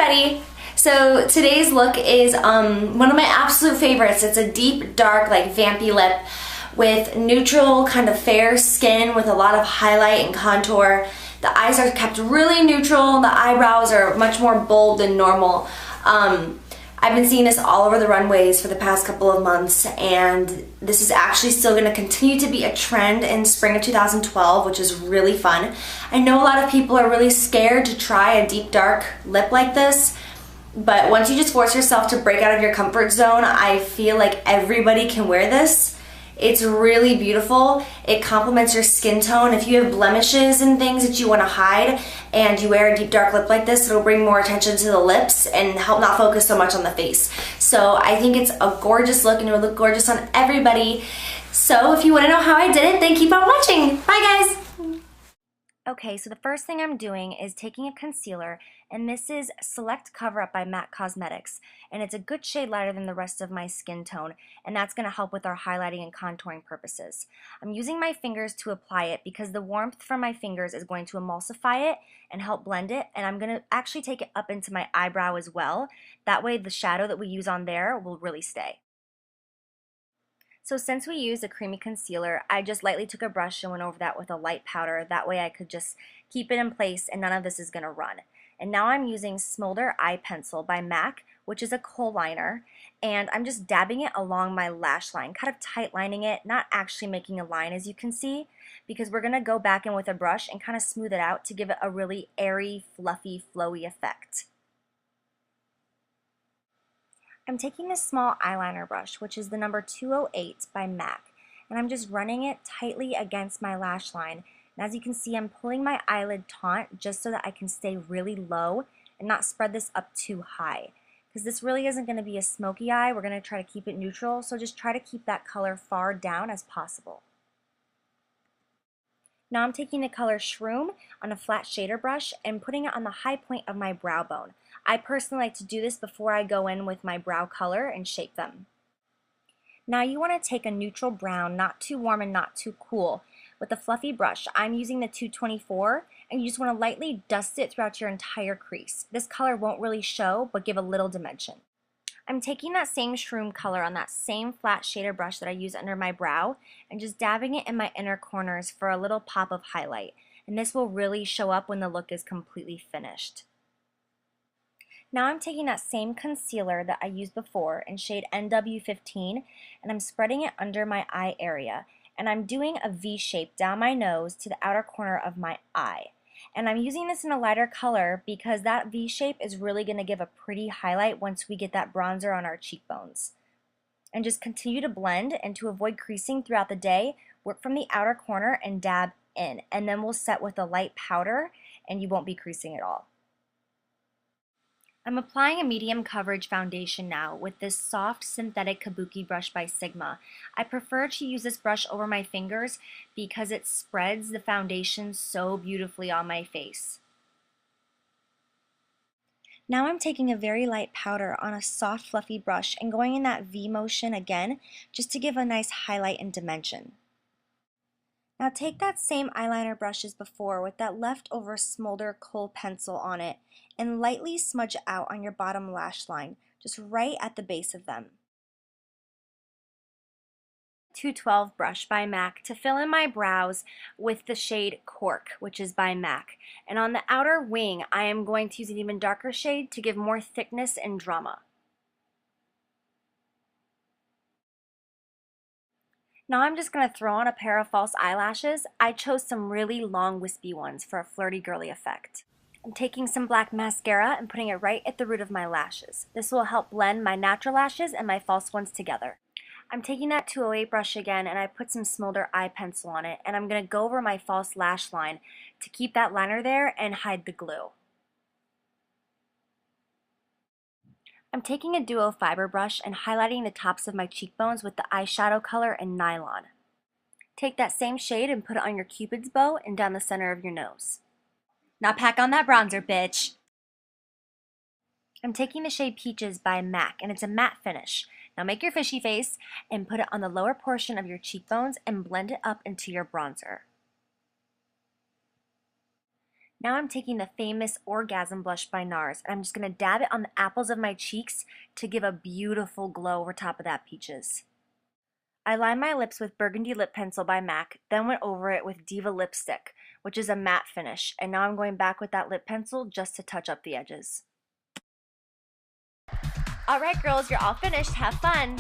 everybody! So today's look is one of my absolute favorites. It's a deep, dark, like vampy lip with neutral, kind of fair skin with a lot of highlight and contour. The eyes are kept really neutral. The eyebrows are much more bold than normal. I've been seeing this all over the runways for the past couple of months, and this is actually still going to continue to be a trend in spring of 2012, which is really fun. I know a lot of people are really scared to try a deep dark lip like this, but once you just force yourself to break out of your comfort zone, I feel like everybody can wear this. It's really beautiful. It complements your skin tone. If you have blemishes and things that you want to hide and you wear a deep dark lip like this, it'll bring more attention to the lips and help not focus so much on the face. So I think it's a gorgeous look and it will look gorgeous on everybody. So if you want to know how I did it, then keep on watching. Bye guys! Okay, so the first thing I'm doing is taking a concealer, and this is Select Cover Up by MAC Cosmetics, and it's a good shade lighter than the rest of my skin tone, and that's going to help with our highlighting and contouring purposes. I'm using my fingers to apply it because the warmth from my fingers is going to emulsify it and help blend it, and I'm going to actually take it up into my eyebrow as well. That way the shadow that we use on there will really stay. So since we used a creamy concealer, I just lightly took a brush and went over that with a light powder. That way I could just keep it in place and none of this is going to run. And now I'm using Smolder Eye Pencil by MAC, which is a kohl liner, and I'm just dabbing it along my lash line, kind of tight lining it, not actually making a line as you can see, because we're going to go back in with a brush and kind of smooth it out to give it a really airy, fluffy, flowy effect. I'm taking this small eyeliner brush, which is the number 208 by MAC, and I'm just running it tightly against my lash line. And as you can see, I'm pulling my eyelid taut just so that I can stay really low and not spread this up too high. Because this really isn't going to be a smoky eye, we're going to try to keep it neutral, so just try to keep that color far down as possible. Now I'm taking the color Shroom on a flat shader brush and putting it on the high point of my brow bone. I personally like to do this before I go in with my brow color and shape them. Now you want to take a neutral brown, not too warm and not too cool. With a fluffy brush, I'm using the 224, and you just want to lightly dust it throughout your entire crease. This color won't really show, but give a little dimension. I'm taking that same Shroom color on that same flat shader brush that I use under my brow and just dabbing it in my inner corners for a little pop of highlight. And this will really show up when the look is completely finished. Now I'm taking that same concealer that I used before in shade NW15 and I'm spreading it under my eye area. And I'm doing a V shape down my nose to the outer corner of my eye. And I'm using this in a lighter color because that V shape is really going to give a pretty highlight once we get that bronzer on our cheekbones. And just continue to blend, and to avoid creasing throughout the day, work from the outer corner and dab in. And then we'll set with a light powder and you won't be creasing at all. I'm applying a medium coverage foundation now with this soft synthetic kabuki brush by Sigma. I prefer to use this brush over my fingers because it spreads the foundation so beautifully on my face. Now I'm taking a very light powder on a soft fluffy brush and going in that V motion again just to give a nice highlight and dimension. Now take that same eyeliner brush as before with that leftover Smolder kohl pencil on it and lightly smudge out on your bottom lash line, just right at the base of them. 212 brush by MAC to fill in my brows with the shade Cork, which is by MAC. And on the outer wing, I am going to use an even darker shade to give more thickness and drama. Now I'm just going to throw on a pair of false eyelashes. I chose some really long wispy ones for a flirty girly effect. I'm taking some black mascara and putting it right at the root of my lashes. This will help blend my natural lashes and my false ones together. I'm taking that 208 brush again and I put some Smolder Eye Pencil on it, and I'm going to go over my false lash line to keep that liner there and hide the glue. I'm taking a Duo Fiber brush and highlighting the tops of my cheekbones with the eyeshadow color in Nylon. Take that same shade and put it on your Cupid's bow and down the center of your nose. Now pack on that bronzer, bitch! I'm taking the shade Peaches by MAC, and it's a matte finish. Now make your fishy face and put it on the lower portion of your cheekbones and blend it up into your bronzer. Now I'm taking the famous Orgasm Blush by NARS, and I'm just going to dab it on the apples of my cheeks to give a beautiful glow over top of that peaches. I lined my lips with Burgundy Lip Pencil by MAC, then went over it with Diva Lipstick, which is a matte finish, and now I'm going back with that lip pencil just to touch up the edges. Alright girls, you're all finished. Have fun!